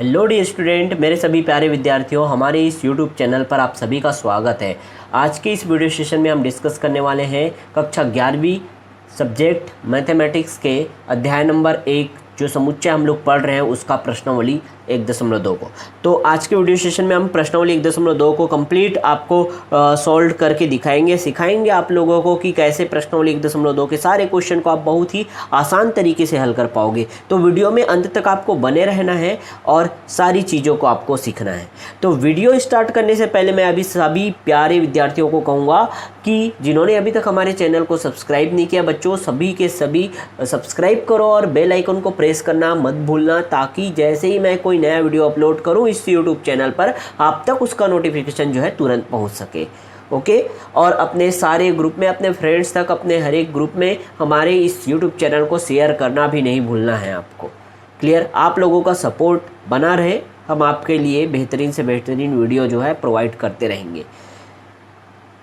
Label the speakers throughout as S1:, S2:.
S1: Hello dear student, मेरे सभी प्यारे विद्यार्थियों, हमारे इस यूट्यूब चैनल पर आप सभी का स्वागत है। आज के इस वीडियो सेशन में हम डिस्कस करने वाले हैं कक्षा 11वीं सब्जेक्ट मैथमेटिक्स के अध्याय नंबर 1 जो समुच्चय हम लोग पढ़ रहे हैं उसका प्रश्नावली 1.2 को। तो आज के वीडियो सेशन में हम प्रश्नावली 1.2 को कंप्लीट आपको सॉल्व करके सिखाएंगे आप लोगों को कि कैसे प्रश्नावली 1.2 के सारे क्वेश्चन को आप बहुत ही आसान तरीके से हल कर पाओगे। तो वीडियो में अंत तक आपको बने रहना है और सारी चीज़ों को आपको सीखना है। तो वीडियो स्टार्ट करने से पहले मैं अभी सभी प्यारे विद्यार्थियों को कहूँगा कि जिन्होंने अभी तक हमारे चैनल को सब्सक्राइब नहीं किया, बच्चों सभी के सभी सब्सक्राइब करो और बेल आइकन को प्रेस करना मत भूलना, ताकि जैसे ही मैं कोई नया वीडियो अपलोड करूं इस यूट्यूब चैनल पर आप तक उसका नोटिफिकेशन जो है तुरंत पहुंच सके। ओके, और अपने सारे ग्रुप में, अपने फ्रेंड्स तक, अपने हर एक ग्रुप में हमारे इस यूट्यूब चैनल को शेयर करना भी नहीं भूलना है आपको। क्लियर? आप लोगों का सपोर्ट बना रहे, हम आपके लिए बेहतरीन से बेहतरीन वीडियो जो है प्रोवाइड करते रहेंगे।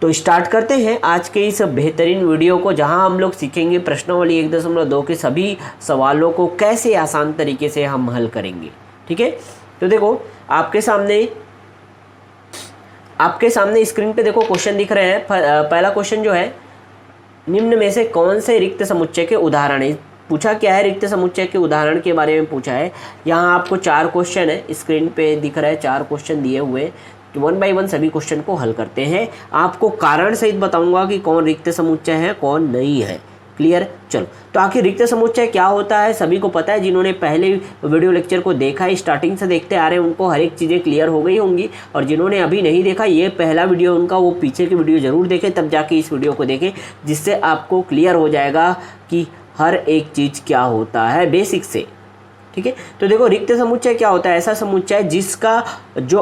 S1: तो स्टार्ट करते हैं आज के इस बेहतरीन वीडियो को, जहां हम लोग सीखेंगे प्रश्नावली 1.2 के सभी सवालों को कैसे आसान तरीके से हम हल करेंगे। ठीक है, तो देखो आपके सामने स्क्रीन पे देखो क्वेश्चन दिख रहे हैं। पहला क्वेश्चन जो है, निम्न में से कौन से रिक्त समुच्चय के उदाहरण है। पूछा क्या है, रिक्त समुच्चय के उदाहरण के बारे में पूछा है। यहाँ आपको 4 क्वेश्चन है, स्क्रीन पे दिख रहा है 4 क्वेश्चन दिए हुए। तो 1 बाय 1 सभी क्वेश्चन को हल करते हैं। आपको कारण सहित बताऊंगा कि कौन रिक्त समुच्चय है कौन नहीं है। क्लियर? चलो, तो आखिर रिक्त समुच्चय क्या होता है सभी को पता है। जिन्होंने पहले वीडियो लेक्चर को देखा है, स्टार्टिंग से देखते आ रहे हैं, उनको हर एक चीज़ें क्लियर हो गई होंगी। और जिन्होंने अभी नहीं देखा, ये पहला वीडियो उनका, वो पीछे की वीडियो ज़रूर देखें, तब जाके इस वीडियो को देखें, जिससे आपको क्लियर हो जाएगा कि हर एक चीज़ क्या होता है बेसिक से। ठीक है, तो देखो रिक्त समुच्चय क्या होता है। ऐसा समुच्चय जिसका जो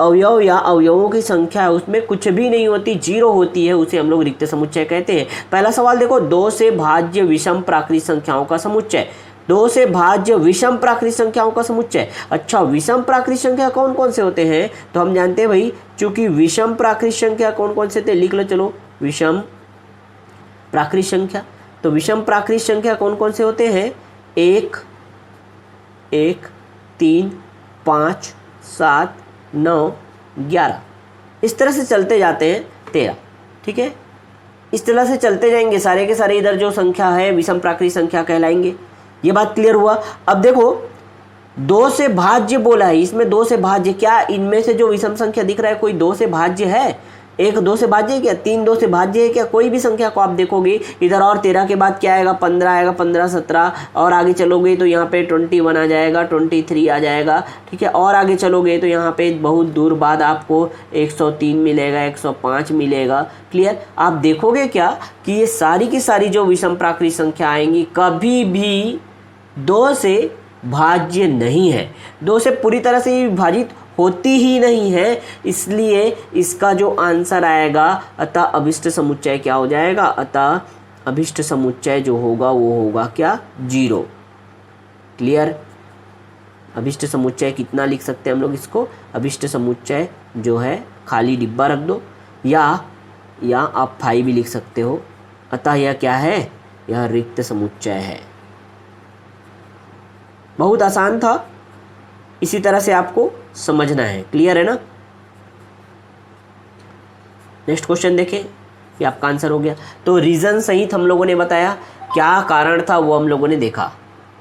S1: अवयव या अवयवों की संख्या है उसमें कुछ भी नहीं होती, 0 होती है, उसे हम लोग रिक्त समुच्चय कहते हैं। पहला सवाल देखो, 2 से भाज्य विषम प्राकृत संख्याओं का समुच्चय। 2 से भाज्य विषम प्राकृत संख्याओं का समुच्चय। अच्छा, विषम प्राकृत संख्या कौन कौन से होते हैं, तो हम जानते हैं भाई, चूंकि विषम प्राकृत संख्या कौन कौन से थे, लिख लो चलो। विषम प्राकृत संख्या, तो विषम प्राकृत संख्या कौन कौन से होते हैं, 1, 3, 5, 7, 9, 11, इस तरह से चलते जाते हैं 13। ठीक है, इस तरह से चलते जाएंगे सारे के सारे, इधर जो संख्या है विषम प्राकृत संख्या कहलाएंगे। ये बात क्लियर हुआ। अब देखो 2 से भाज्य बोला है, इसमें 2 से भाज्य, क्या इनमें से जो विषम संख्या दिख रहा है कोई 2 से भाज्य है? 1 2 से भाज्य है क्या? 3 2 से भाज्य है क्या? कोई भी संख्या को आप देखोगे इधर, और 13 के बाद क्या आएगा, 15 आएगा, 15 17, और आगे चलोगे तो यहाँ पे 21 आ जाएगा, 23 आ जाएगा। ठीक है, और आगे चलोगे तो यहाँ पे बहुत दूर बाद आपको 103 मिलेगा, 105 मिलेगा। क्लियर? आप देखोगे क्या कि ये सारी की सारी जो विषम प्राकृत संख्या आएंगी कभी भी 2 से भाज्य नहीं है, 2 से पूरी तरह से विभाजित होती ही नहीं है। इसलिए इसका जो आंसर आएगा, अतः अभिष्ट समुच्चय क्या हो जाएगा, अतः अभिष्ट समुच्चय जो होगा वो होगा क्या, 0। क्लियर? अभिष्ट समुच्चय कितना लिख सकते हैं हम लोग इसको, अभिष्ट समुच्चय जो है खाली डिब्बा रख दो, या आप 5 भी लिख सकते हो। अतः यह क्या है, यह रिक्त समुच्चय है। बहुत आसान था, इसी तरह से आपको समझना है। क्लियर है ना? नेक्स्ट क्वेश्चन देखें, ये आपका आंसर हो गया। तो रीजन सहित हम लोगों ने बताया, क्या कारण था वो हम लोगों ने देखा।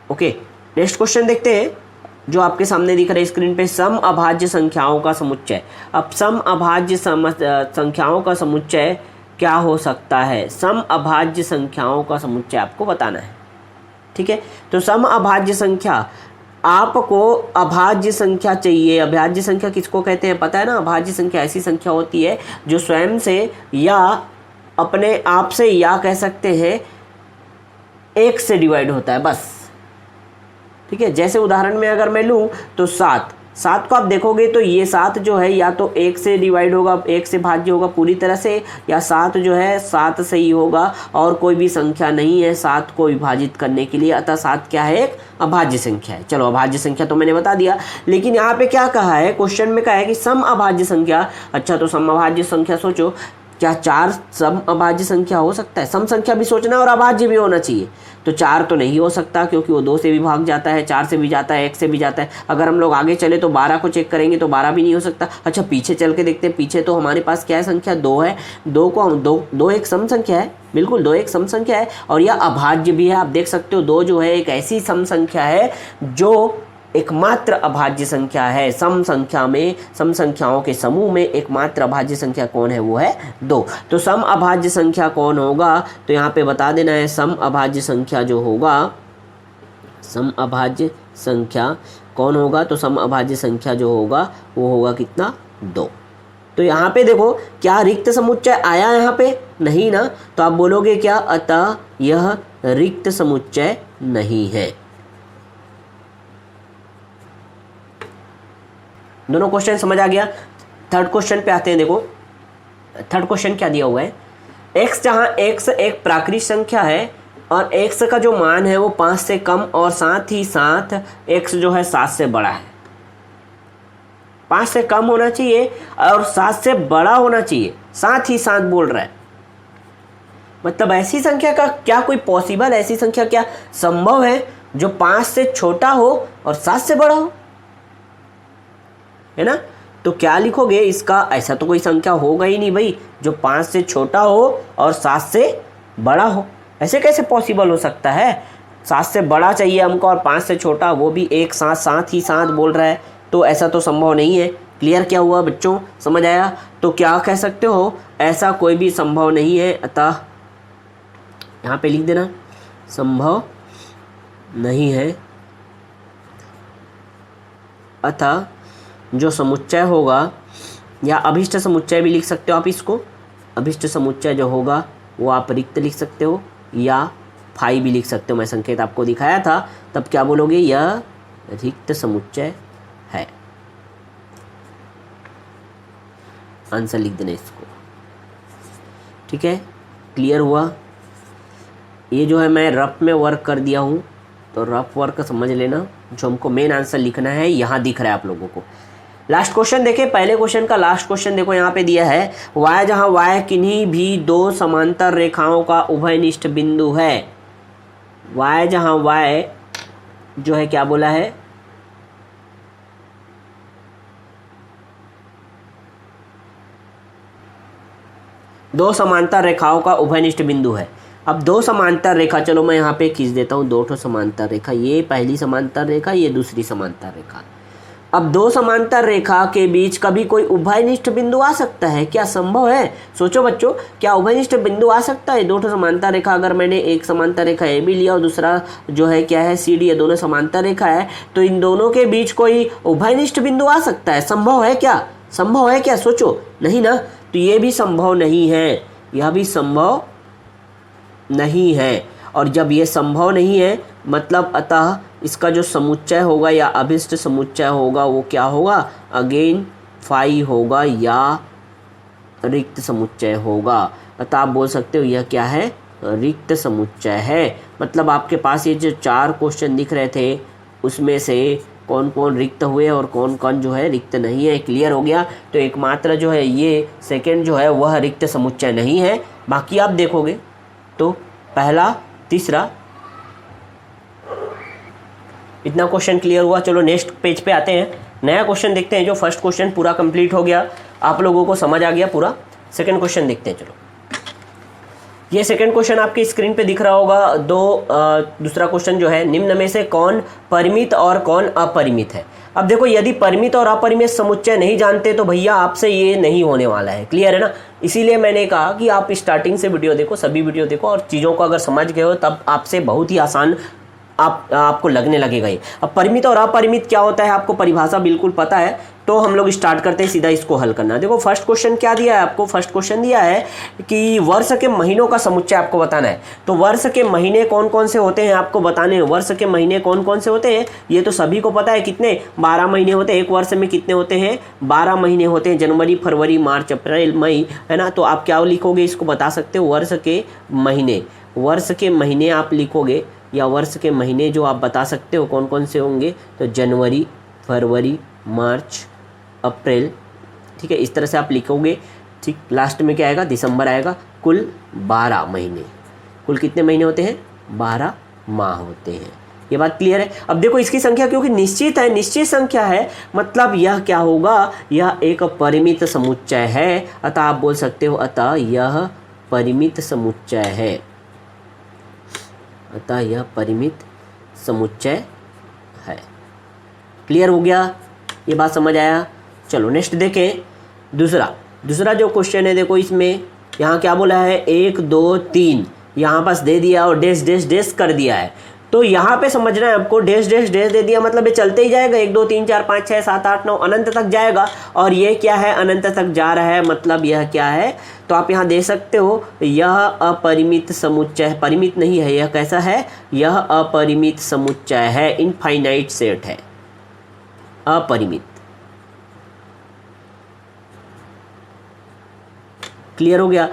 S1: ओके, नेक्स्ट क्वेश्चन देखते हैं जो आपके सामने दिख रहा है स्क्रीन पे, सम अभाज्य संख्याओं का समुच्चय। अब सम अभाज्य संख्याओं का समुच्चय क्या हो सकता है, सम अभाज्य संख्याओं का समुच्चय आपको बताना है। ठीक है, तो सम अभाज्य संख्या, आपको अभाज्य संख्या चाहिए। अभाज्य संख्या किसको कहते हैं पता है ना? अभाज्य संख्या ऐसी संख्या होती है जो स्वयं से या अपने आप से, या कह सकते हैं 1 से डिवाइड होता है बस। ठीक है, जैसे उदाहरण में अगर मैं लूँ तो 7 को आप देखोगे तो ये 7 जो है या तो 1 से डिवाइड होगा, 1 से भाज्य होगा पूरी तरह से, या 7 जो है 7 से ही होगा, और कोई भी संख्या नहीं है 7 को विभाजित करने के लिए। अतः 7 क्या है, एक अभाज्य संख्या है। चलो, अभाज्य संख्या तो मैंने बता दिया, लेकिन यहाँ पे क्या कहा है, क्वेश्चन में कहा है कि सम अभाज्य संख्या। अच्छा, तो सम अभाज्य संख्या सोचो, क्या 4 सम अभाज्य संख्या हो सकता है? सम संख्या भी सोचना और अभाज्य भी होना चाहिए। तो 4 तो नहीं हो सकता क्योंकि वो 2 से भी भाग जाता है, 4 से भी जाता है, 1 से भी जाता है। अगर हम लोग आगे चले तो 12 को चेक करेंगे तो 12 भी नहीं हो सकता। अच्छा पीछे चल के देखते हैं, पीछे तो हमारे पास क्या है, संख्या 2 है। 2 को हम 2 एक सम संख्या है, बिल्कुल 2 एक सम संख्या है और यह अभाज्य भी है। आप देख सकते हो 2 जो है एक ऐसी सम संख्या है जो एकमात्र अभाज्य संख्या है। सम संख्या में, सम संख्याओं के समूह में एकमात्र अभाज्य संख्या कौन है? वो है 2। तो सम अभाज्य संख्या कौन होगा? तो यहाँ पे बता देना है, सम अभाज्य संख्या जो होगा, सम अभाज्य संख्या कौन होगा? तो सम अभाज्य संख्या जो होगा वो होगा कितना? 2। तो यहाँ पे देखो क्या रिक्त समुच्चय आया यहाँ पे? नहीं ना। तो आप बोलोगे क्या? अतः यह रिक्त समुच्चय नहीं है। दोनों क्वेश्चन समझ आ गया। थर्ड क्वेश्चन पे आते हैं। देखो थर्ड क्वेश्चन क्या दिया हुआ है, x जहाँ x एक प्राकृतिक संख्या है और x का जो मान है वो 5 से कम और साथ ही साथ x जो है 7 से बड़ा है। 5 से कम होना चाहिए और 7 से बड़ा होना चाहिए, साथ ही साथ बोल रहा है। मतलब ऐसी संख्या का क्या कोई पॉसिबल, ऐसी संख्या क्या संभव है जो 5 से छोटा हो और 7 से बड़ा हो, है ना? तो क्या लिखोगे इसका? ऐसा तो कोई संख्या होगा ही नहीं भाई जो 5 से छोटा हो और 7 से बड़ा हो। ऐसे कैसे पॉसिबल हो सकता है? 7 से बड़ा चाहिए हमको और 5 से छोटा, वो भी एक साथ, साथ ही साथ बोल रहा है। तो ऐसा तो संभव नहीं है। क्लियर क्या हुआ बच्चों? समझ आया? तो क्या कह सकते हो? ऐसा कोई भी संभव नहीं है। अतः यहाँ पे लिख देना, संभव नहीं है। अतः जो समुच्चय होगा, या अभिष्ट समुच्चय भी लिख सकते हो आप इसको, अभिष्ट समुच्चय जो होगा वो आप रिक्त लिख सकते हो या फाई भी लिख सकते हो। मैं संकेत आपको दिखाया था, तब क्या बोलोगे? यह रिक्त समुच्चय है। आंसर लिख देना इसको। ठीक है, क्लियर हुआ? ये जो है मैं रफ में वर्क कर दिया हूँ, तो रफ वर्क समझ लेना। जो हमको मेन आंसर लिखना है यहाँ दिख रहा है आप लोगों को। लास्ट क्वेश्चन देखें, पहले क्वेश्चन का लास्ट क्वेश्चन देखो यहाँ पे दिया है, y जहाँ y किन्हीं भी 2 समांतर रेखाओं का उभयनिष्ठ बिंदु है। y जहाँ y जो है क्या बोला है? दो समांतर रेखाओं का उभयनिष्ठ बिंदु है। अब 2 समांतर रेखा, चलो मैं यहाँ पे खींच देता हूँ 2 समांतर रेखा। ये पहली समांतर रेखा, ये दूसरी समांतर रेखा। अब 2 समांतर रेखा के बीच कभी कोई उभयनिष्ठ बिंदु आ सकता है? क्या संभव है? सोचो बच्चों, क्या उभयनिष्ठ बिंदु आ सकता है? 2 समांतर रेखा, अगर मैंने एक समांतर रेखा ए बी लिया और दूसरा जो है क्या है सी डी, ये दोनों समांतर रेखा है, तो इन दोनों के बीच कोई उभयनिष्ठ बिंदु आ सकता है? संभव है क्या? संभव है क्या? सोचो। नहीं ना। तो ये भी संभव नहीं है, यह भी संभव नहीं है। और जब ये संभव नहीं है मतलब अतः इसका जो समुच्चय होगा या अभिष्ट समुच्चय होगा वो क्या होगा? अगेन फाई होगा या रिक्त समुच्चय होगा। अतः आप बोल सकते हो यह क्या है? रिक्त समुच्चय है। मतलब आपके पास ये जो 4 क्वेश्चन दिख रहे थे उसमें से कौन कौन रिक्त हुए और कौन कौन जो है रिक्त नहीं है। क्लियर हो गया? तो एकमात्र जो है ये सेकंड जो है वह रिक्त समुच्चय नहीं है। बाकी आप देखोगे तो पहला, तीसरा, इतना क्वेश्चन क्लियर हुआ। चलो नेक्स्ट पेज पे आते हैं, नया क्वेश्चन देखते हैं। जो फर्स्ट क्वेश्चन पूरा कंप्लीट हो गया, आप लोगों को समझ आ गया पूरा। सेकंड क्वेश्चन देखते हैं। चलो ये सेकंड क्वेश्चन आपकी स्क्रीन पे दिख रहा होगा। दूसरा क्वेश्चन जो है, निम्न में से कौन परिमित और कौन अपरिमित है? अब देखो यदि परिमित और अपरिमित समुच्चय नहीं जानते तो भैया आपसे ये नहीं होने वाला है। क्लियर है ना? इसीलिए मैंने कहा कि आप स्टार्टिंग से वीडियो देखो, सभी वीडियो देखो और चीज़ों को अगर समझ गए हो तब आपसे बहुत ही आसान आपको लगने लगेगा ये। अब परिमित और अपरिमित क्या होता है आपको परिभाषा बिल्कुल पता है, तो हम लोग स्टार्ट करते हैं सीधा इसको हल करना। देखो फर्स्ट क्वेश्चन क्या दिया है आपको? फर्स्ट क्वेश्चन दिया है कि वर्ष के महीनों का समुच्चय आपको बताना है। तो वर्ष के महीने कौन कौन से होते हैं आपको बताने हैं। वर्ष के महीने कौन कौन से होते हैं ये तो सभी को पता है। कितने? 12 महीने होते हैं। एक वर्ष में कितने होते हैं? 12 महीने होते हैं। जनवरी, फरवरी, मार्च, अप्रैल, मई, है ना? तो आप क्या लिखोगे इसको बता सकते हो? वर्ष के महीने, वर्ष के महीने आप लिखोगे या वर्ष के महीने जो आप बता सकते हो कौन कौन से होंगे? तो जनवरी, फरवरी, मार्च, अप्रैल। ठीक है, इस तरह से आप लिखोगे ठीक, लास्ट में क्या आएगा, दिसंबर आएगा। कुल 12 महीने, कुल कितने महीने होते हैं, 12 माह होते हैं। ये बात क्लियर है। अब देखो इसकी संख्या क्योंकि निश्चित है, निश्चित संख्या है, मतलब यह क्या होगा, यह एक परिमित समुच्चय है। अतः आप बोल सकते हो अतः यह परिमित समुच्चय है, अतः यह परिमित समुच्चय है। क्लियर हो गया, ये बात समझ आया। चलो नेक्स्ट देखें, दूसरा जो क्वेश्चन है, देखो इसमें यहाँ क्या बोला है, 1 2 3 यहाँ पास दे दिया और डैश डैश डैश कर दिया है। तो यहाँ पे समझना है आपको, डैश डैश डैश दे दिया मतलब ये चलते ही जाएगा, 1 2 3 4 5 6 7 8 9 अनंत तक जाएगा। और ये क्या है, अनंत तक जा रहा है, मतलब यह क्या है, तो आप यहाँ दे सकते हो यह अपरिमित समुच्चय, परिमित नहीं है, यह कैसा है, यह अपरिमित समुच्चय है, इनफाइनाइट सेट है, अपरिमित। क्लियर हो गया।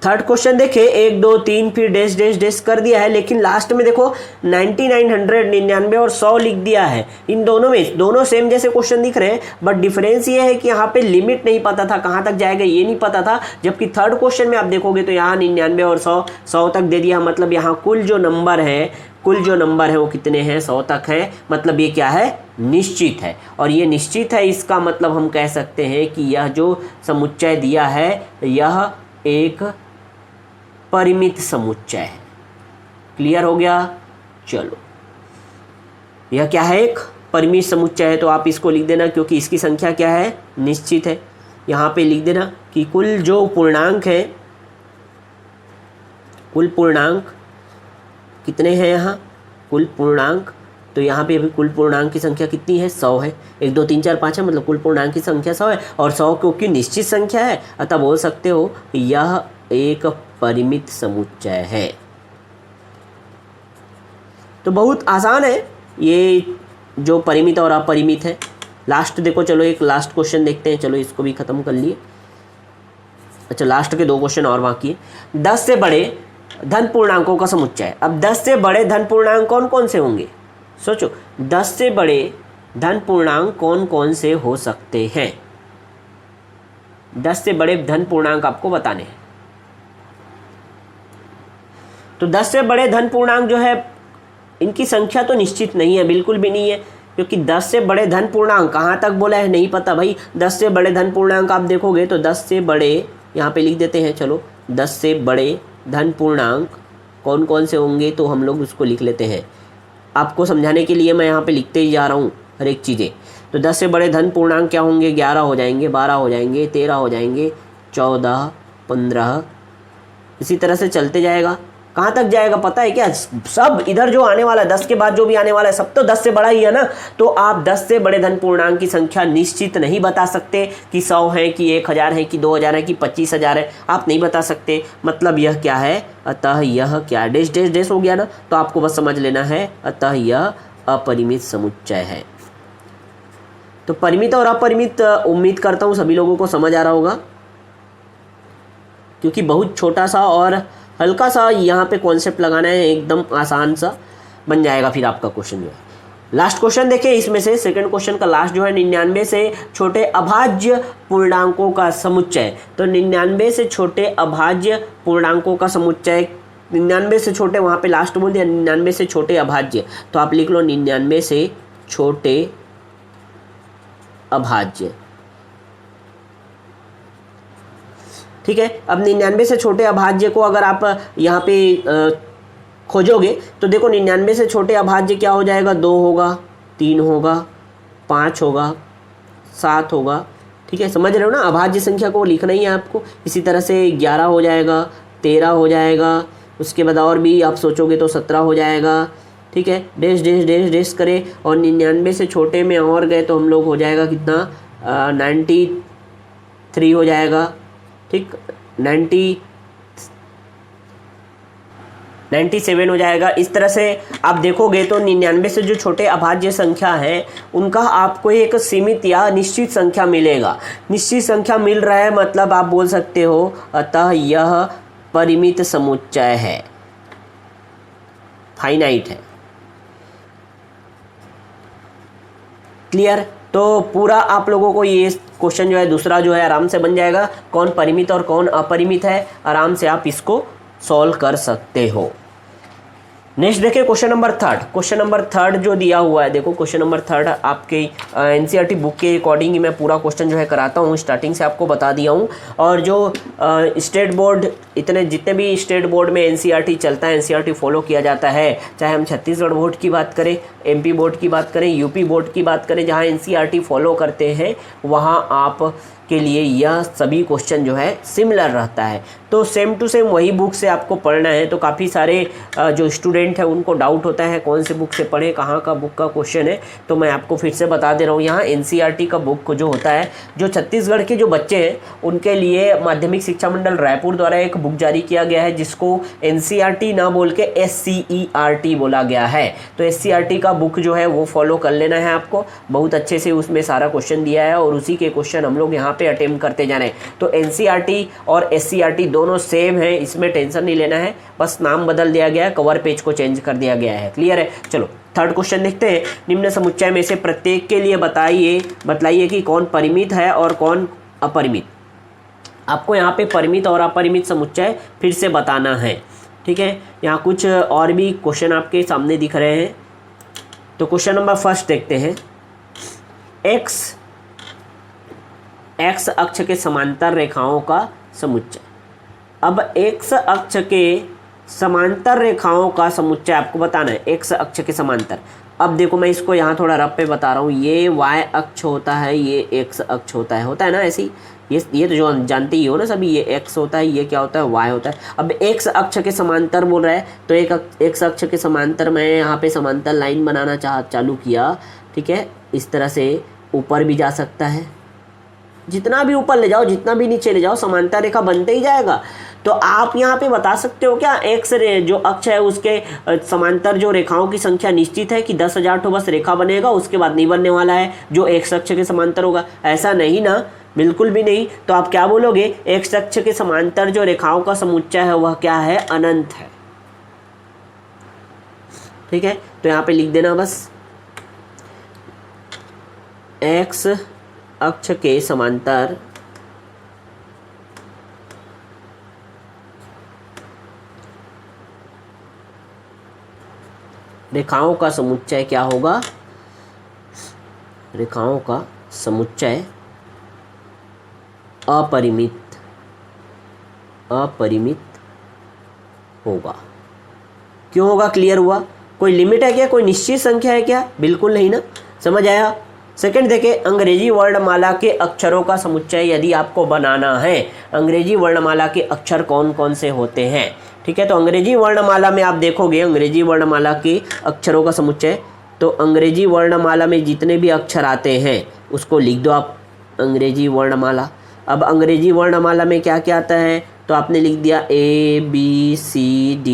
S1: थर्ड क्वेश्चन देखे, 1 2 3 फिर डैश डैश डैश कर दिया है, लेकिन लास्ट में देखो 9900 99 और 100 लिख दिया है। इन दोनों में दोनों सेम जैसे क्वेश्चन दिख रहे हैं, बट डिफरेंस ये है कि यहाँ पे लिमिट नहीं पता था, कहाँ तक जाएगा ये नहीं पता था। जबकि थर्ड क्वेश्चन में आप देखोगे तो यहाँ 99 और 100 तक दे दिया, मतलब यहाँ कुल जो नंबर है वो कितने हैं, 100 तक है। मतलब ये क्या है, निश्चित है। और ये निश्चित है, इसका मतलब हम कह सकते हैं कि यह जो समुच्चय दिया है यह एक परिमित समुच्चय है। क्लियर हो गया। चलो यह क्या है, एक परिमित समुच्चय है, तो आप इसको लिख देना, क्योंकि इसकी संख्या क्या है, निश्चित है। यहाँ पे लिख देना कि कुल जो पूर्णांक है, कुल पूर्णांक कितने हैं यहाँ, कुल पूर्णांक, तो यहाँ पे अभी कुल पूर्णांक की संख्या कितनी है, 100 है। 1 2 3 4 5 है, मतलब कुल पूर्णांक की संख्या 100 है। और 100 क्योंकि निश्चित संख्या है, अतः बोल सकते हो यह एक परिमित समुच्चय है। तो बहुत आसान है ये जो परिमित और अपरिमित है। लास्ट देखो, चलो एक लास्ट क्वेश्चन देखते हैं, चलो इसको भी खत्म कर लिए। अच्छा, लास्ट के 2 क्वेश्चन और बाकी है। 10 से बड़े धन पूर्णांकों का समुच्चय। अब 10 से बड़े धन पूर्णांक कौन कौन से होंगे, सोचो, 10 से बड़े धन पूर्णांक कौन कौन से हो सकते हैं। 10 से बड़े धन पूर्णांक आपको बताने हैं। तो 10 से बड़े धन पूर्णांक जो है, इनकी संख्या तो निश्चित नहीं है, बिल्कुल भी नहीं है, क्योंकि 10 से बड़े धन पूर्णांक कहाँ तक बोला है नहीं पता भाई। 10 से बड़े धन पूर्णांक आप देखोगे तो 10 से बड़े, यहाँ पे लिख देते हैं, चलो 10 से बड़े धन पूर्णांक कौन कौन से होंगे, तो हम लोग उसको लिख लेते हैं। आपको समझाने के लिए मैं यहाँ पे लिखते ही जा रहा हूँ हर एक चीज़ें। तो 10 से बड़े धन पूर्णांक क्या होंगे, 11 हो जाएंगे, 12 हो जाएंगे, 13 हो जाएंगे, 14 15, इसी तरह से चलते जाएगा। कहाँ तक जाएगा पता है क्या, सब इधर जो आने वाला है, 10 के बाद जो भी आने वाला है सब तो 10 से बड़ा ही है ना। तो आप 10 से बड़े धन पूर्णांक की संख्या निश्चित नहीं बता सकते कि 100 है कि 1000 है कि 2000 है कि 25000 है, आप नहीं बता सकते। मतलब यह क्या है, अतः यह क्या, डैश डैश डैश हो गया ना, तो आपको बस समझ लेना है, अतः यह अपरिमित समुच्चय है। तो परिमित और अपरिमित उम्मीद करता हूँ सभी लोगों को समझ आ रहा होगा, क्योंकि बहुत छोटा सा और हल्का सा यहाँ पे कॉन्सेप्ट लगाना है, एकदम आसान सा बन जाएगा फिर आपका क्वेश्चन जो है। लास्ट क्वेश्चन देखिए, इसमें से सेकंड क्वेश्चन का लास्ट जो है, 99 से छोटे अभाज्य पूर्णांकों का समुच्चय। तो 99 से छोटे अभाज्य पूर्णांकों का समुच्चय, 99 से छोटे, वहाँ पे लास्ट बोल दिया 99 से छोटे अभाज्य, तो आप लिख लो 99 से छोटे अभाज्य। ठीक है। अब 99 से छोटे अभाज्य को अगर आप यहाँ पे खोजोगे तो देखो 99 से छोटे अभाज्य क्या हो जाएगा, 2 होगा, 3 होगा, 5 होगा, 7 होगा। ठीक है, समझ रहे हो ना, अभाज्य संख्या को लिखना ही है आपको। इसी तरह से 11 हो जाएगा, 13 हो जाएगा, उसके बाद और भी आप सोचोगे तो 17 हो जाएगा। ठीक है, डैश डैश डैश डैश करें और 99 से छोटे में और गए तो हम लोग हो जाएगा कितना, 93 हो जाएगा। ठीक, 97 हो जाएगा। इस तरह से आप देखोगे तो 99 से जो छोटे अभाज्य संख्या है उनका आपको एक सीमित या निश्चित संख्या मिलेगा। निश्चित संख्या मिल रहा है मतलब आप बोल सकते हो अतः यह परिमित समुच्चय है, फाइनाइट है। क्लियर। तो पूरा आप लोगों को ये क्वेश्चन जो है दूसरा जो है आराम से बन जाएगा, कौन परिमित और कौन अपरिमित है, आराम से आप इसको सॉल्व कर सकते हो। नेक्स्ट देखिए question number third. Question number third जो दिया हुआ है, देखो क्वेश्चन नंबर थर्ड आपके एनसीईआरटी बुक के अकॉर्डिंग ही मैं पूरा क्वेश्चन जो है कराता हूँ, स्टार्टिंग से आपको बता दिया हूँ। और जो स्टेट बोर्ड जितने भी स्टेट बोर्ड में एनसीईआरटी चलता है, एनसीईआरटी फॉलो किया जाता है, चाहे हम छत्तीसगढ़ बोर्ड की बात करें, एमपी बोर्ड की बात करें, यूपी बोर्ड की बात करें, जहाँ एनसीईआरटी फॉलो करते हैं वहाँ आप के लिए यह सभी क्वेश्चन जो है सिमिलर रहता है। तो सेम टू सेम वही बुक से आपको पढ़ना है। तो काफ़ी सारे जो स्टूडेंट हैं उनको डाउट होता है कौन से बुक से पढ़ें, कहाँ का बुक का क्वेश्चन है। तो मैं आपको फिर से बता दे रहा हूँ, यहाँ एनसीईआरटी का बुक जो होता है, जो छत्तीसगढ़ के जो बच्चे हैं उनके लिए माध्यमिक शिक्षा मंडल रायपुर द्वारा एक बुक जारी किया गया है जिसको एनसीईआरटी ना बोल के एससीईआरटी बोला गया है। तो एससीईआरटी का बुक जो है वो फॉलो कर लेना है आपको, बहुत अच्छे से उसमें सारा क्वेश्चन दिया है और उसी के क्वेश्चन हम लोग यहाँ पे अटेम्प्ट करते जाना है। तो एनसीईआरटी और एससीईआरटी दोनों सेम है, इसमें टेंशन नहीं लेना है, बस नाम बदल दिया गया है, कवर पेज को चेंज कर दिया गया है। क्लियर है? चलो थर्ड क्वेश्चन देखते हैं। निम्न समुच्चय में से प्रत्येक के लिए बतलाइए कि कौन परिमित है और कौन अपरिमित। आपको यहाँ पे परिमित और अपरिमित समुच्चय फिर से बताना है। ठीक है, यहाँ कुछ और भी क्वेश्चन आपके सामने दिख रहे हैं। तो क्वेश्चन नंबर फर्स्ट देखते हैं। एक्स अक्ष के समांतर रेखाओं का समुच्चय। अब एक्स अक्ष के समांतर रेखाओं का समुच्चय आपको बताना है, एक्स अक्ष के समांतर। अब देखो मैं इसको यहाँ थोड़ा रफ पे बता रहा हूँ, ये वाई अक्ष होता है, ये एक्स अक्ष होता है ना ऐसी। ये तो जो जानते ही हो ना सभी, ये एक्स होता है, ये क्या होता है, वाई होता है। अब एक्स अक्ष के समांतर बोल रहा है तो एक्स अक्ष के समांतर मैं यहाँ पे समांतर लाइन बनाना चालू किया। ठीक है, इस तरह से ऊपर भी जा सकता है, जितना भी ऊपर ले जाओ, जितना भी नीचे ले जाओ, समांतर रेखा बनते ही जाएगा। तो आप यहाँ पे बता सकते हो क्या, एक्स जो अक्ष है उसके समांतर जो रेखाओं की संख्या निश्चित है कि 10,000 ठो बस रेखा बनेगा, उसके बाद नहीं बनने वाला है जो एक्स अक्ष के समांतर होगा। ऐसा नहीं ना, बिल्कुल भी नहीं। तो आप क्या बोलोगे, एक्स अक्ष के समांतर जो रेखाओं का समुच्चय है वह क्या है, अनंत है। ठीक है, तो यहाँ पे लिख देना बस, एक्स अक्ष के समांतर रेखाओं का समुच्चय क्या होगा, रेखाओं का समुच्चय अपरिमित होगा। क्यों होगा, क्लियर हुआ? कोई लिमिट है क्या, कोई निश्चित संख्या है क्या? बिल्कुल नहीं ना, समझ आया। सेकंड देखें, अंग्रेजी वर्णमाला के अक्षरों का समुच्चय यदि आपको बनाना है, अंग्रेजी वर्णमाला के अक्षर कौन कौन से होते हैं। ठीक है, तो अंग्रेजी वर्णमाला में आप देखोगे अंग्रेजी वर्णमाला के अक्षरों का समुच्चय, तो अंग्रेजी वर्णमाला में जितने भी अक्षर आते हैं उसको लिख दो आप, अंग्रेजी वर्णमाला। अब अंग्रेजी वर्णमाला में क्या क्या आता है, तो आपने लिख दिया ABCD,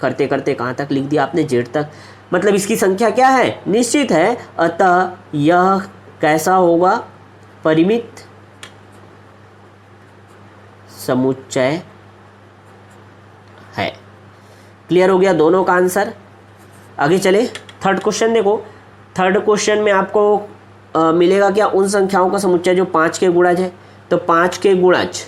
S1: करते करते कहाँ तक लिख दिया आपने, Z तक। मतलब इसकी संख्या क्या है, निश्चित है, अतः यह कैसा होगा, परिमित समुच्चय है। क्लियर हो गया दोनों का आंसर। आगे चले, थर्ड क्वेश्चन देखो। थर्ड क्वेश्चन में आपको मिलेगा क्या, उन संख्याओं का समुच्चय जो 5 के गुणज है। तो 5 के गुणज,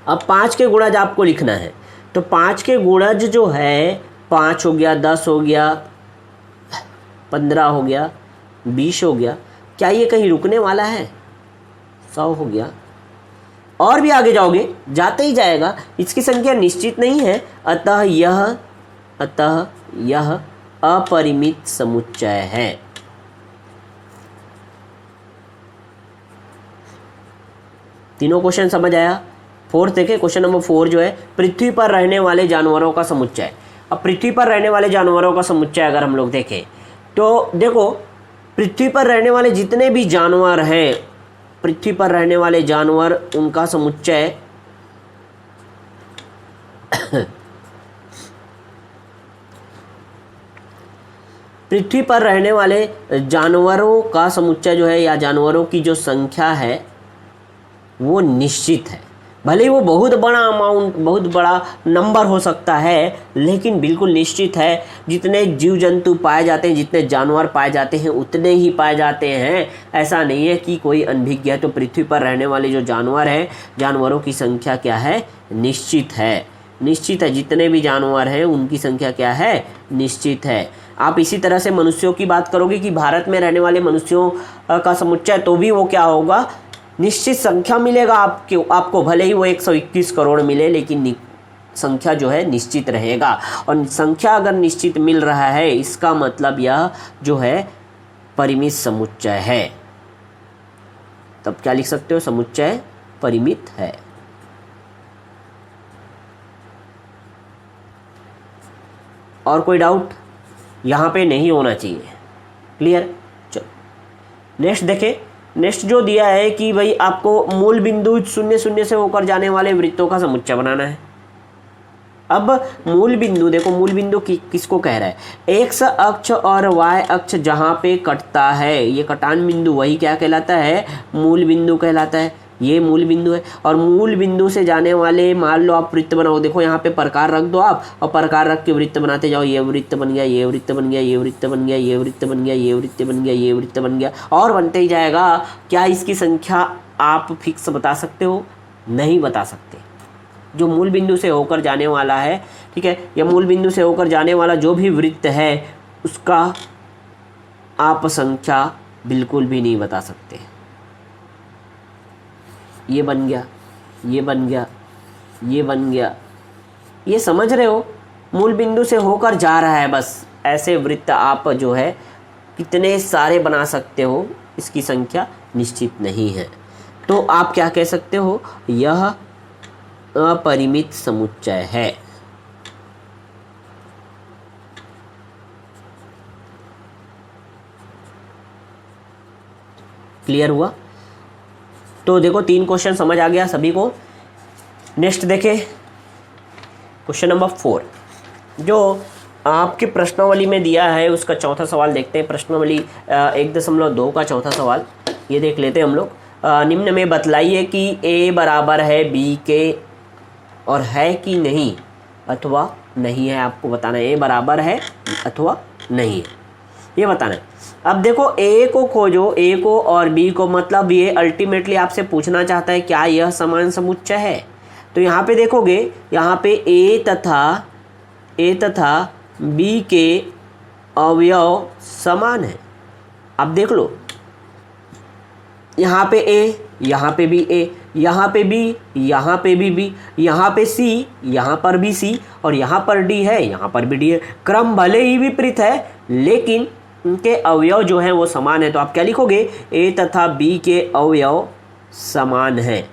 S1: अब 5 के गुणज आपको लिखना है। तो 5 के गुणज जो है, 5 हो गया, 10 हो गया, 15 हो गया, 20 हो गया, क्या ये कहीं रुकने वाला है, 100 हो गया, और भी आगे जाओगे, जाते ही जाएगा, इसकी संख्या निश्चित नहीं है, अतः यह अपरिमित समुच्चय है। तीनों क्वेश्चन समझ आया। फोर्थ देखें, क्वेश्चन नंबर 4 जो है, पृथ्वी पर रहने वाले जानवरों का समुच्चय। अब पृथ्वी पर रहने वाले जानवरों का समुच्चय अगर हम लोग देखें तो देखो, पृथ्वी पर रहने वाले जितने भी जानवर हैं, पृथ्वी पर रहने वाले जानवर, उनका समुच्चय पृथ्वी पर रहने वाले जानवरों का समुच्चय जो है, या जानवरों की जो संख्या है वो निश्चित है। भले ही वो बहुत बड़ा अमाउंट, बहुत बड़ा नंबर हो सकता है, लेकिन बिल्कुल निश्चित है जितने जीव जंतु पाए जाते हैं, जितने जानवर पाए जाते हैं उतने ही पाए जाते हैं। ऐसा नहीं है कि कोई अनभिज्ञ है। तो पृथ्वी पर रहने वाले जो जानवर हैं, जानवरों की संख्या क्या है? निश्चित है। निश्चित है, जितने भी जानवर हैं उनकी संख्या क्या है? निश्चित है। आप इसी तरह से मनुष्यों की बात करोगे कि भारत में रहने वाले मनुष्यों का समुच्चय, तो भी वो क्या होगा? निश्चित संख्या मिलेगा आपको भले ही वो 121 करोड़ मिले, लेकिन संख्या जो है निश्चित रहेगा। और संख्या अगर निश्चित मिल रहा है, इसका मतलब यह जो है परिमित समुच्चय है। तब क्या लिख सकते हो? समुच्चय परिमित है। और कोई डाउट? यहाँ पे नहीं होना चाहिए। क्लियर? चलो नेक्स्ट देखें। नेक्स्ट जो दिया है कि भाई आपको मूल बिंदु 0 0 से होकर जाने वाले वृत्तों का समुच्चय बनाना है। अब मूल बिंदु देखो, मूल बिंदु किसको कह रहा है? एक्स अक्ष और वाई अक्ष जहाँ पे कटता है, ये कटान बिंदु, वही क्या कहलाता है? मूल बिंदु कहलाता है। ये मूल बिंदु है। और मूल बिंदु से जाने वाले, मान लो आप वृत्त बनाओ, देखो यहाँ पे प्रकार रख दो आप, और प्रकार रख के वृत्त बनाते जाओ। ये वृत्त बन गया, ये वृत्त बन गया, ये वृत्त बन गया, ये वृत्त बन गया, ये वृत्त बन गया, ये वृत्त बन गया, और बनते ही जाएगा। क्या इसकी संख्या आप फिक्स बता सकते हो? नहीं बता सकते। जो मूल बिंदु से होकर जाने वाला है, ठीक है, या मूल बिंदु से होकर जाने वाला जो भी वृत्त है, उसका आप संख्या बिल्कुल भी नहीं बता सकते। ये बन गया, ये बन गया, ये बन गया, ये समझ रहे हो? मूल बिंदु से होकर जा रहा है बस। ऐसे वृत्त आप जो है कितने सारे बना सकते हो, इसकी संख्या निश्चित नहीं है। तो आप क्या कह सकते हो? यह अपरिमित समुच्चय है। क्लियर हुआ? तो देखो 3 क्वेश्चन समझ आ गया सभी को। नेक्स्ट देखें क्वेश्चन नंबर 4, जो आपके प्रश्नावली में दिया है, उसका चौथा सवाल देखते हैं। प्रश्नावली 1.2 का चौथा सवाल ये देख लेते हैं हम लोग। निम्न में बतलाइए कि a बराबर है b के, और है कि नहीं अथवा नहीं है। आपको बताना है a बराबर है अथवा नहीं है, ये बताना है। अब देखो a को खोजो, a को और b को, मतलब ये अल्टीमेटली आपसे पूछना चाहता है क्या यह समान समुच्चय है। तो यहाँ पे देखोगे, यहाँ पे a तथा b के अवयव समान है। अब देख लो, यहाँ पे a, यहाँ पे भी a, यहाँ पे b, यहाँ पे भी b, यहाँ पे c, यहाँ पर भी c, और यहाँ पर d है, यहाँ पर भी d है। क्रम भले ही विपरीत है, लेकिन उनके अवयव जो हैं वो समान है। तो आप क्या लिखोगे? a तथा b के अवयव समान हैं।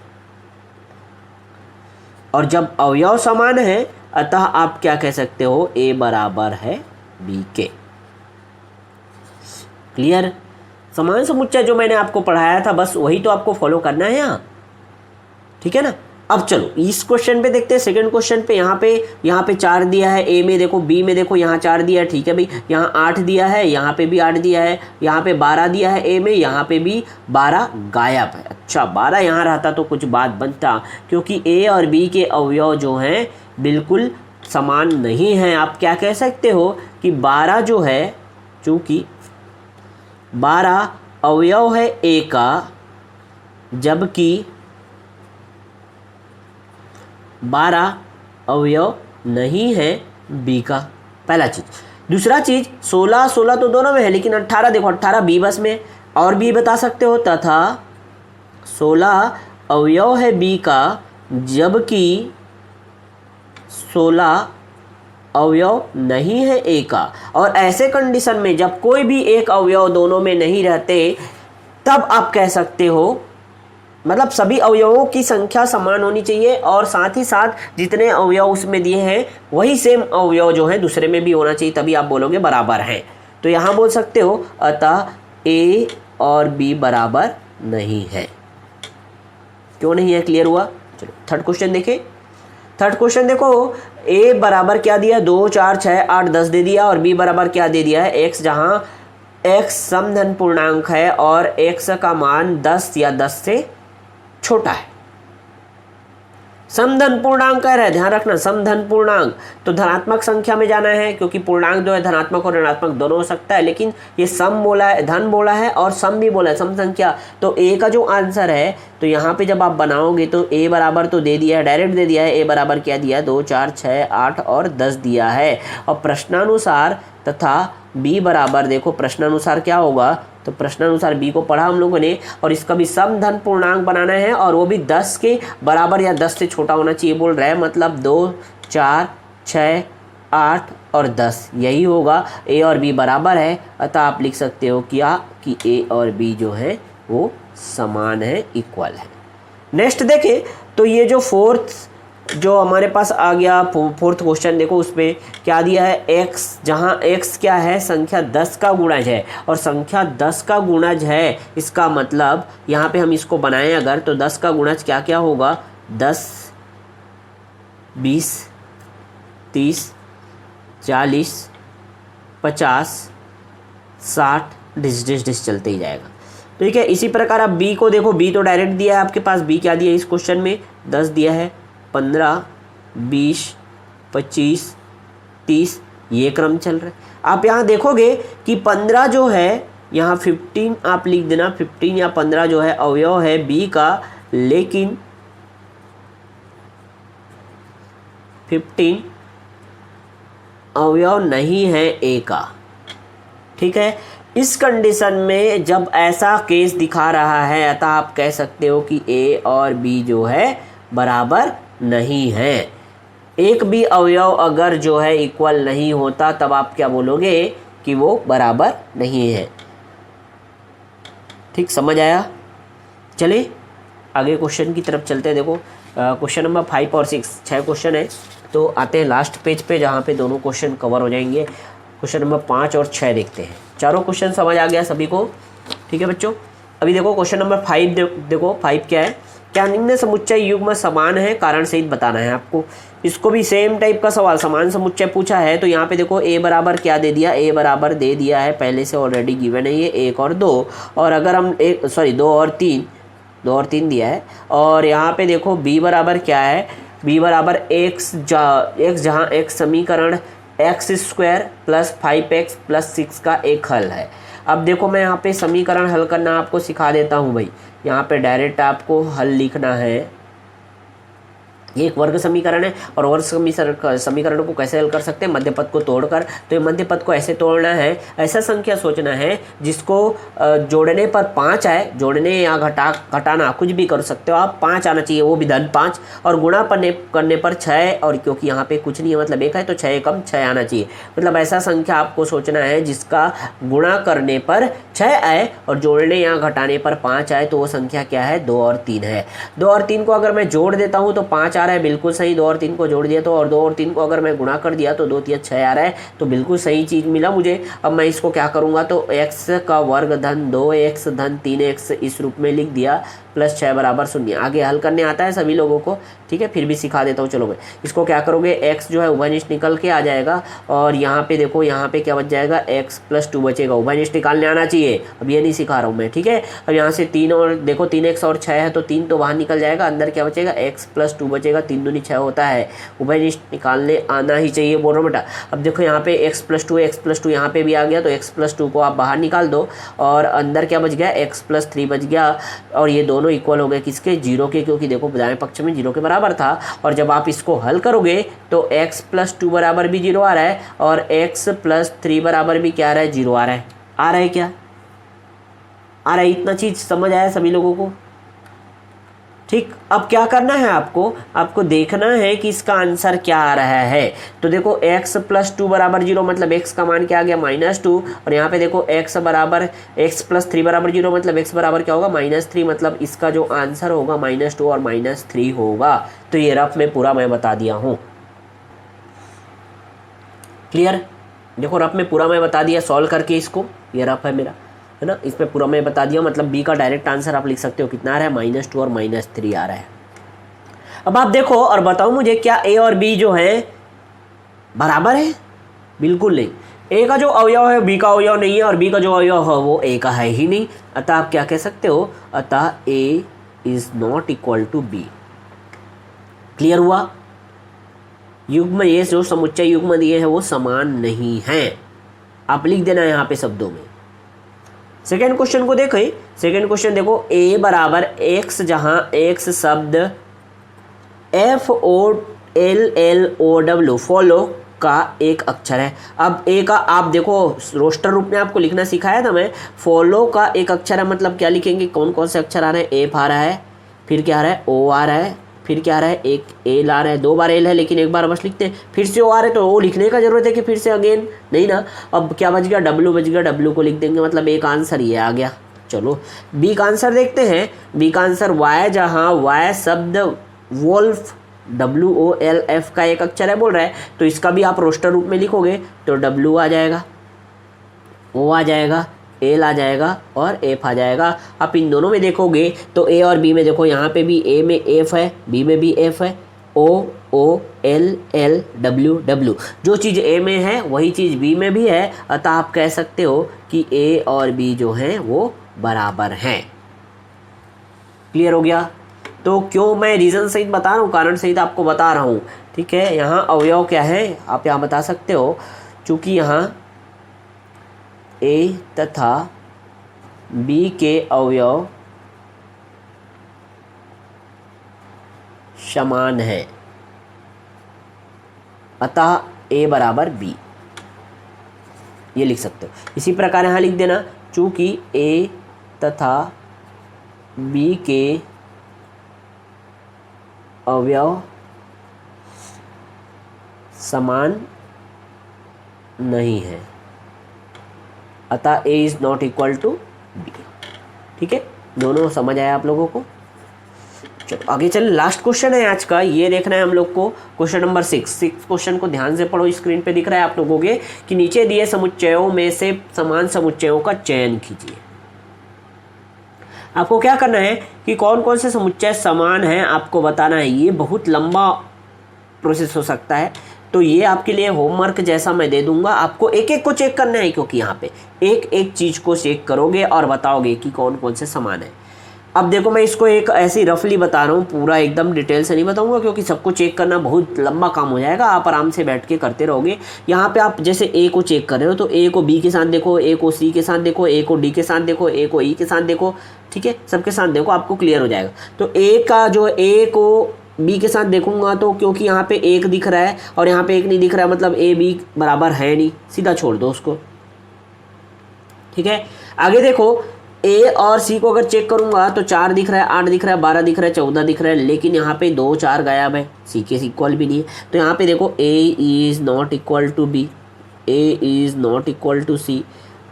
S1: और जब अवयव समान है, अतः आप क्या कह सकते हो? a बराबर है b के। क्लियर? समान समुच्चय जो मैंने आपको पढ़ाया था, बस वही तो आपको फॉलो करना है यहाँ, ठीक है ना। अब चलो इस क्वेश्चन पे देखते हैं। सेकंड क्वेश्चन पे यहाँ पे 4 दिया है, a में देखो, b में देखो, यहाँ 4 दिया है, ठीक है भाई। यहाँ 8 दिया है, यहाँ पे भी 8 दिया है, यहाँ पे 12 दिया है a में, यहाँ पे भी 12 गायब है। अच्छा, 12 यहाँ रहता तो कुछ बात बनता, क्योंकि a और b के अवयव जो हैं बिल्कुल समान नहीं हैं। आप क्या कह सकते हो कि 12 जो है, चूँकि 12 अवयव है a का, जबकि 12 अवयव नहीं है b का। पहला चीज। दूसरा चीज, 16 तो दोनों में है, लेकिन 18 देखो, 18 b बस में, और भी बता सकते हो, तथा 16 अवयव है b का, जबकि 16 अवयव नहीं है a का। और ऐसे कंडीशन में जब कोई भी एक अवयव दोनों में नहीं रहते, तब आप कह सकते हो, मतलब सभी अवयवों की संख्या समान होनी चाहिए, और साथ ही साथ जितने अवयव उसमें दिए हैं वही सेम अवयव जो है दूसरे में भी होना चाहिए, तभी आप बोलोगे बराबर हैं। तो यहाँ बोल सकते हो, अतः a और b बराबर नहीं है। क्यों नहीं है? क्लियर हुआ? चलो थर्ड क्वेश्चन देखें। थर्ड क्वेश्चन देखो, a बराबर क्या दिया? 2 4 6 8 10 दे दिया, और b बराबर क्या दे दिया है? x, जहाँ x समधन पूर्णांक है और x का मान 10 या 10 से छोटा है। समधन पूर्णांक कह रहे हैं, ध्यान रखना समधन पूर्णांक, तो धनात्मक संख्या में जाना है क्योंकि पूर्णांक जो है धनात्मक और ऋणात्मक दोनों हो सकता है, लेकिन ये सम बोला है, धन बोला है और सम भी बोला है, सम संख्या। तो ए का जो आंसर है, तो यहाँ पे जब आप बनाओगे तो ए बराबर तो दे दिया है, डायरेक्ट दे दिया है, ए बराबर क्या दिया है 2 4 6 8 और 10 दिया है। और प्रश्नानुसार तथा बी बराबर, देखो प्रश्नानुसार क्या होगा, तो प्रश्नानुसार बी को पढ़ा हम लोगों ने, और इसका भी समधन पूर्णांक बनाना है और वो भी 10 के बराबर या 10 से छोटा होना चाहिए बोल रहा है, मतलब 2 4 6 8 और 10 यही होगा। ए और बी बराबर है, अतः आप लिख सकते हो क्या कि ए और बी जो है वो समान है, इक्वल है। नेक्स्ट देखें तो ये जो फोर्थ जो हमारे पास आ गया, फोर्थ क्वेश्चन देखो उसमें क्या दिया है, x, जहाँ x क्या है संख्या 10 का गुणज है, और संख्या 10 का गुणज है, इसका मतलब यहाँ पे हम इसको बनाएं अगर, तो 10 का गुणज क्या क्या होगा, 10 20 30 40 50 60 डिस चलते ही जाएगा। ठीक है, इसी प्रकार आप b को देखो, b तो डायरेक्ट दिया है आपके पास, b क्या दिया है इस क्वेश्चन में, 10 दिया है, 15 20 25 30 ये क्रम चल रहा है। आप यहाँ देखोगे कि 15 जो है, यहाँ 15 आप लिख देना, 15 या 15 जो है अवयव है b का, लेकिन 15 अवयव नहीं है a का। ठीक है, इस कंडीशन में जब ऐसा केस दिखा रहा है, अतः आप कह सकते हो कि a और b जो है बराबर नहीं है। एक भी अवयव अगर जो है इक्वल नहीं होता, तब आप क्या बोलोगे कि वो बराबर नहीं है। ठीक, समझ आया? चलिए आगे क्वेश्चन की तरफ चलते हैं। देखो क्वेश्चन नंबर 5 और 6 6 क्वेश्चन है, तो आते हैं लास्ट पेज पे जहाँ पे दोनों क्वेश्चन कवर हो जाएंगे। क्वेश्चन नंबर 5 और 6 देखते हैं। चारों क्वेश्चन समझ आ गया सभी को? ठीक है बच्चों, अभी देखो क्वेश्चन नंबर 5 देखो 5 क्या है, क्या निम्न समुच्चय युग्म समान है, कारण सहित बताना है आपको। इसको भी सेम टाइप का सवाल, समान समुच्चय पूछा है, तो यहाँ पे देखो a बराबर क्या दे दिया, a बराबर दे दिया है पहले से, ऑलरेडी गिवन है ये 1 और 2, और अगर हम 2 और 3 दिया है। और यहाँ पे देखो b बराबर क्या है, b बराबर x जहाँ x समीकरण x² प्लस 5x प्लस 6 का एक हल है। अब देखो मैं यहाँ पे समीकरण हल करना आपको सिखा देता हूँ भाई। यहाँ पे डायरेक्ट आपको हल लिखना है, ये एक वर्ग समीकरण है, और वर्ग समीकरण को कैसे हल कर सकते हैं, मध्य पद को तोड़कर। तो ये मध्य पद को ऐसे तोड़ना है, ऐसा संख्या सोचना है जिसको जोड़ने पर 5 आए, जोड़ने या घटाना कुछ भी कर सकते हो आप, 5 आना चाहिए, वो भी धन 5, और गुणा करने पर 6, और क्योंकि यहाँ पे कुछ नहीं है मतलब 1 है, तो 6 कम 6 आना चाहिए। मतलब ऐसा संख्या आपको सोचना है जिसका गुणा करने पर 6 आए और जोड़ने या घटाने पर 5 आए, तो वो संख्या क्या है, 2 और 3 है। 2 और 3 को अगर मैं जोड़ देता हूँ तो 5 आ रहा है, बिल्कुल सही। 2 और 3 को जोड़ दिया तो, और 2 और 3 को अगर मैं गुणा कर दिया तो 2 3 6 आ रहा है, तो बिल्कुल सही चीज़ मिला मुझे। अब मैं इसको क्या करूँगा, तो x का वर्ग धन 2x धन 3x इस रूप में लिख दिया, प्लस 6 बराबर 0। आगे हल करने आता है सभी लोगों को, ठीक है, फिर भी सिखा देता हूँ। चलो भाई, इसको क्या करोगे, x जो है उभयनिष्ठ निकल के आ जाएगा, और यहाँ पे देखो यहाँ पे क्या बच जाएगा, x प्लस 2 बचेगा, उभयनिष्ठ निकालने आना चाहिए, अब ये नहीं सिखा रहा हूँ मैं, ठीक है। अब यहाँ से 3 और देखो 3x और 6 है, तो 3 तो बाहर निकल जाएगा, अंदर क्या बचेगा, x प्लस 2 बचेगा, 3 दूनी 6 होता है, उभयनिष्ठ निकालने आना ही चाहिए, बोलो बेटा। अब देखो यहाँ पे x प्लस 2 यहाँ पे भी आ गया, तो x प्लस 2 को आप बाहर निकाल दो, और अंदर क्या बच गया, x प्लस 3 बच गया, और ये दोनों इक्वल हो गए किसके, 0 के, क्योंकि देखो दाएं पक्ष में 0 के बराबर था। और जब आप इसको हल करोगे तो x प्लस 2 बराबर भी 0 आ रहा है, और x प्लस 3 बराबर भी क्या आ रहा है, 0 आ रहा है। आ रहा है क्या, आ रहा है? इतना चीज़ समझ आया सभी लोगों को? ठीक, अब क्या करना है आपको देखना है कि इसका आंसर क्या आ रहा है। तो देखो x प्लस 2 बराबर 0, मतलब x का मान क्या आ गया, -2, और यहाँ पे देखो x बराबर x प्लस 3 बराबर 0, मतलब x बराबर क्या होगा, -3, मतलब इसका जो आंसर होगा -2 और -3 होगा। तो ये रफ में पूरा मैं बता दिया हूँ, क्लियर? देखो रफ में पूरा मैं बता दिया सॉल्व करके इसको, ये रफ है मेरा, है ना, इसमें पूरा मैं बता दिया। मतलब बी का डायरेक्ट आंसर आप लिख सकते हो, कितना आ रहा है, -2 और -3 आ रहा है। अब आप देखो और बताओ मुझे, क्या ए और बी जो है बराबर है? बिल्कुल नहीं। ए का जो अवयव है बी का अवयव नहीं है, और बी का जो अवयव है वो ए का है ही नहीं। अतः आप क्या कह सकते हो, अतः A is not equal to B. Clear हुआ? युग्म ये जो समुच्चय युग्म दिए हैं वो समान नहीं हैं, आप लिख देना यहाँ पे शब्दों में। सेकेंड क्वेश्चन को देखें। सेकेंड क्वेश्चन देखो, a बराबर x, जहाँ x शब्द FOLLOW फॉलो का एक अक्षर है। अब a का आप देखो रोस्टर रूप में आपको लिखना सिखाया था मैं, फॉलो का एक अक्षर है मतलब क्या लिखेंगे, कौन कौन से अक्षर आ रहे हैं, F आ रहा है, फिर क्या आ रहा है, O आ रहा है, फिर क्या आ रहा है, एक एल आ रहा है, 2 बार एल है लेकिन एक बार बस लिखते हैं, फिर से ओ आ रहा है तो ओ लिखने का जरूरत है कि फिर से अगेन नहीं ना। अब क्या बच गया, डब्ल्यू बच गया, डब्ल्यू को लिख देंगे, मतलब एक आंसर ये आ गया। चलो बी का आंसर देखते हैं। बी का आंसर वाई, जहाँ वाई शब्द वोल्फ WOLF का एक अक्षर है बोल रहा है, तो इसका भी आप रोस्टर रूप में लिखोगे तो डब्ल्यू आ जाएगा, ओ आ जाएगा, एल आ जाएगा और एफ आ जाएगा। आप इन दोनों में देखोगे तो ए और बी में देखो, यहाँ पे भी ए में एफ है, बी में भी एफ है, O O L L W W, जो चीज़ ए में है वही चीज़ बी में भी है, अतः आप कह सकते हो कि ए और बी जो हैं वो बराबर हैं। क्लियर हो गया? तो क्यों मैं रीज़न सहित बता रहा हूँ, कारण सहित आपको बता रहा हूँ, ठीक है। यहाँ अवयव क्या है आप यहाँ बता सकते हो, चूँकि यहाँ ए तथा बी के अवयव समान है, अतः ए बराबर बी, ये लिख सकते हो। इसी प्रकार यहाँ लिख देना, चूंकि ए तथा बी के अवयव समान नहीं है, अतः A is not equal to B. ठीक है, दोनों समझ आया आप लोगों को? चलो आगे चल, लास्ट क्वेश्चन है आज का, ये देखना है हम लोग को, क्वेश्चन नंबर 6। क्वेश्चन को ध्यान से पढ़ो, स्क्रीन पे दिख रहा है आप लोगों के कि नीचे दिए समुच्चयों में से समान समुच्चयों का चयन कीजिए। आपको क्या करना है कि कौन कौन से समुच्चय समान हैं आपको बताना है। ये बहुत लंबा प्रोसेस हो सकता है, तो ये आपके लिए होमवर्क जैसा मैं दे दूंगा, आपको एक एक को चेक करना है, क्योंकि यहाँ पे एक एक चीज़ को चेक करोगे और बताओगे कि कौन कौन से समान है। अब देखो मैं इसको एक ऐसी रफली बता रहा हूँ, पूरा एकदम डिटेल से नहीं बताऊंगा क्योंकि सबको चेक करना बहुत लंबा काम हो जाएगा, आप आराम से बैठ के करते रहोगे। यहाँ पे आप जैसे ए को चेक कर रहे हो तो ए को बी के साथ देखो, ए को सी के साथ देखो, ए को डी के साथ देखो, ए को ई के साथ देखो, ठीक है, सबके साथ देखो, आपको क्लियर हो जाएगा। तो ए का जो ए को बी के साथ देखूंगा तो क्योंकि यहाँ पे एक दिख रहा है और यहाँ पे एक नहीं दिख रहा है, मतलब ए बी बराबर है नहीं, सीधा छोड़ दो उसको। ठीक है, आगे देखो ए और सी को अगर चेक करूंगा तो 4 दिख रहा है, 8 दिख रहा है, 12 दिख रहा है, 14 दिख रहा है, लेकिन यहाँ पे 2 4 गायब है, सी के इक्वल भी नहीं है। तो यहाँ पे देखो A is not equal to B, A is not equal to C.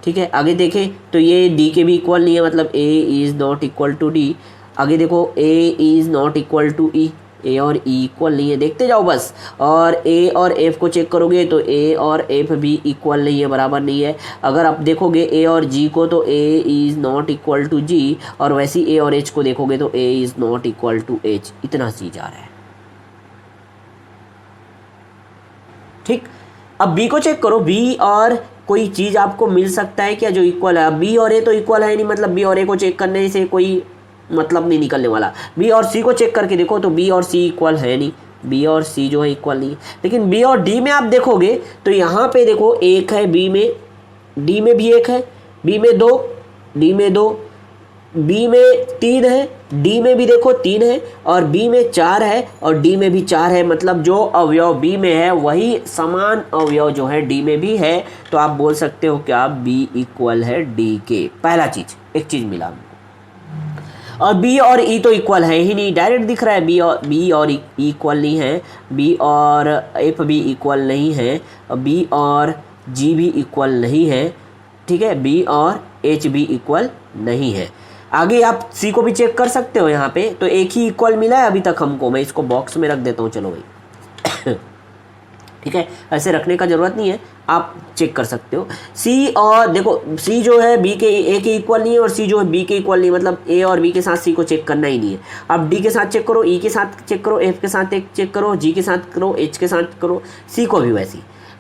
S1: ठीक है, आगे देखें तो ये डी के भी इक्वल नहीं है, मतलब A is not equal to D. आगे देखो A is not equal to E, A और ई इक्वल नहीं है, देखते जाओ बस। और ए और एफ को चेक करोगे तो ए और एफ भी इक्वल नहीं है, बराबर नहीं है। अगर आप देखोगे ए और जी को तो A is not equal to G, और वैसे ए और एच को देखोगे तो A is not equal to H, इतना चीज आ रहा है। ठीक, अब बी को चेक करो, बी और कोई चीज़ आपको मिल सकता है क्या जो इक्वल है। अब बी और ए तो इक्वल है नहीं, मतलब बी और ए को चेक करने से कोई मतलब नहीं निकलने वाला। बी और सी को चेक करके देखो तो बी और सी इक्वल है नहीं, बी और सी जो है इक्वल नहीं। लेकिन बी और डी में आप देखोगे तो यहाँ पे देखो एक है बी में, डी में भी एक है, बी में 2, डी में 2, बी में 3 है, डी में भी देखो 3 है, और बी में 4 है और डी में भी 4 है। मतलब जो अवयव बी में है वही समान अवयव जो है डी में भी है। तो आप बोल सकते हो क्या बी इक्वल है डी के। पहला चीज, एक चीज मिला। और बी और ई तो इक्वल है ही नहीं, डायरेक्ट दिख रहा है बी और ई इक्वल नहीं है, बी और एफ भी इक्वल नहीं है, बी और जी भी इक्वल नहीं है। ठीक है, बी और एच भी इक्वल नहीं है। आगे आप सी को भी चेक कर सकते हो, यहाँ पे तो एक ही इक्वल मिला है अभी तक हमको। मैं इसको बॉक्स में रख देता हूँ, चलो भाई। ठीक है, ऐसे रखने का जरूरत नहीं है, आप चेक कर सकते हो। सी और देखो सी जो है बी के ए के इक्वल नहीं है और सी जो है बी के इक्वल नहीं, मतलब ए और बी के साथ सी को चेक करना ही नहीं है। अब डी के साथ चेक करो, ई के साथ चेक करो, एफ के साथ चेक करो, जी के साथ करो, एच के साथ करो, सी को भी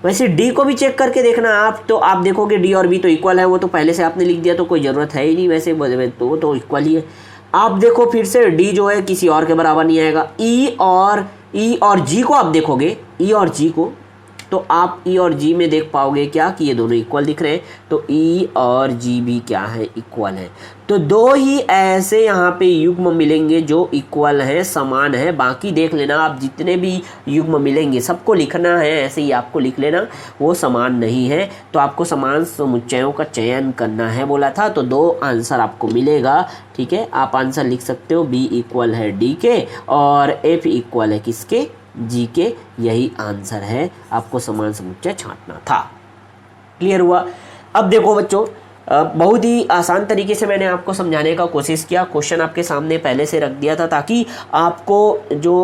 S1: वैसे डी को भी चेक करके देखना आप। तो आप देखोगे डी और बी तो इक्वल है, वो तो पहले से आपने लिख दिया तो कोई ज़रूरत है ही नहीं, वैसे तो इक्वल ही है। आप देखो फिर से डी जो है किसी और के बराबर नहीं आएगा। ई और ई और जी को आप देखोगे, ई और जी को, तो आप ई और जी में देख पाओगे क्या कि ये दोनों इक्वल दिख रहे हैं, तो ई और जी भी क्या है, इक्वल है। तो दो ही ऐसे यहाँ पे युग्म मिलेंगे जो इक्वल हैं, समान है। बाकी देख लेना आप, जितने भी युग्म मिलेंगे सबको लिखना है, ऐसे ही आपको लिख लेना, वो समान नहीं है। तो आपको समान समुच्चयों का चयन करना है बोला था, तो दो आंसर आपको मिलेगा। ठीक है, आप आंसर लिख सकते हो, बी इक्वल है डी के और एफ इक्वल है किसके, जी के। यही आंसर है, आपको समान समुच्चय छांटना था। क्लियर हुआ। अब देखो बच्चों, बहुत ही आसान तरीके से मैंने आपको समझाने का कोशिश किया। क्वेश्चन आपके सामने पहले से रख दिया था ताकि आपको जो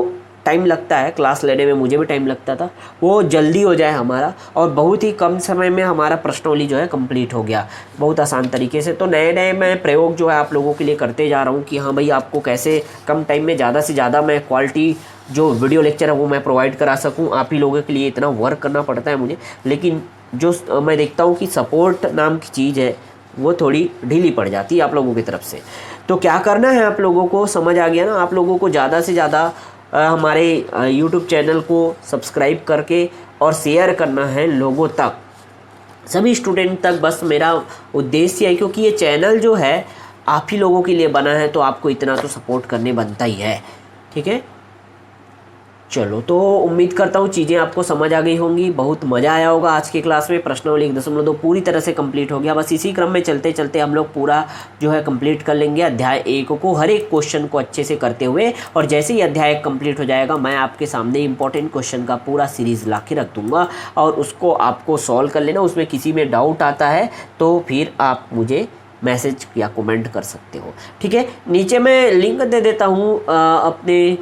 S1: टाइम लगता है क्लास लेने में, मुझे भी टाइम लगता था, वो जल्दी हो जाए हमारा, और बहुत ही कम समय में हमारा प्रश्नोली जो है कंप्लीट हो गया बहुत आसान तरीके से। तो नए नए मैं प्रयोग जो है आप लोगों के लिए करते जा रहा हूँ कि हाँ भाई, आपको कैसे कम टाइम में ज़्यादा से ज़्यादा मैं क्वालिटी जो वीडियो लेक्चर है वो मैं प्रोवाइड करा सकूँ। आप ही लोगों के लिए इतना वर्क करना पड़ता है मुझे, लेकिन जो मैं देखता हूँ कि सपोर्ट नाम की चीज़ है वो थोड़ी ढीली पड़ जाती है आप लोगों की तरफ से। तो क्या करना है आप लोगों को, समझ आ गया ना। आप लोगों को ज़्यादा से ज़्यादा हमारे यूट्यूब चैनल को सब्सक्राइब करके और शेयर करना है लोगों तक, सभी स्टूडेंट तक। बस मेरा उद्देश्य है, क्योंकि ये चैनल जो है आप ही लोगों के लिए बना है, तो आपको इतना तो सपोर्ट करने बनता ही है। ठीक है, चलो, तो उम्मीद करता हूँ चीज़ें आपको समझ आ गई होंगी। बहुत मज़ा आया होगा आज की क्लास में। प्रश्नावली 1.2 पूरी तरह से कंप्लीट हो गया। बस इसी क्रम में चलते चलते हम लोग पूरा जो है कंप्लीट कर लेंगे अध्याय 1 को, हर एक क्वेश्चन को अच्छे से करते हुए। और जैसे ही अध्याय 1 कंप्लीट हो जाएगा, मैं आपके सामने इंपॉर्टेंट क्वेश्चन का पूरा सीरीज़ ला के रख दूँगा, और उसको आपको सॉल्व कर लेना। उसमें किसी में डाउट आता है तो फिर आप मुझे मैसेज या कमेंट कर सकते हो। ठीक है, नीचे मैं लिंक दे देता हूँ अपने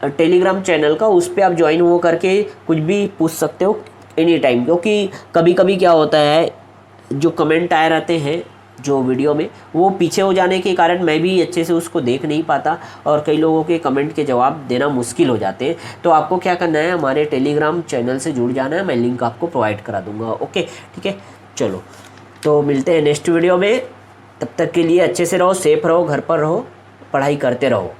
S1: टेलीग्राम चैनल का, उस पर आप ज्वाइन हो करके कुछ भी पूछ सकते हो एनी टाइम। क्योंकि कभी कभी क्या होता है, जो कमेंट आए रहते हैं जो वीडियो में, वो पीछे हो जाने के कारण मैं भी अच्छे से उसको देख नहीं पाता, और कई लोगों के कमेंट के जवाब देना मुश्किल हो जाते हैं। तो आपको क्या करना है, हमारे टेलीग्राम चैनल से जुड़ जाना है, मैं लिंक आपको प्रोवाइड करा दूँगा। ओके, ठीक है, चलो, तो मिलते हैं नेक्स्ट वीडियो में। तब तक के लिए अच्छे से रहो, सेफ रहो, घर पर रहो, पढ़ाई करते रहो।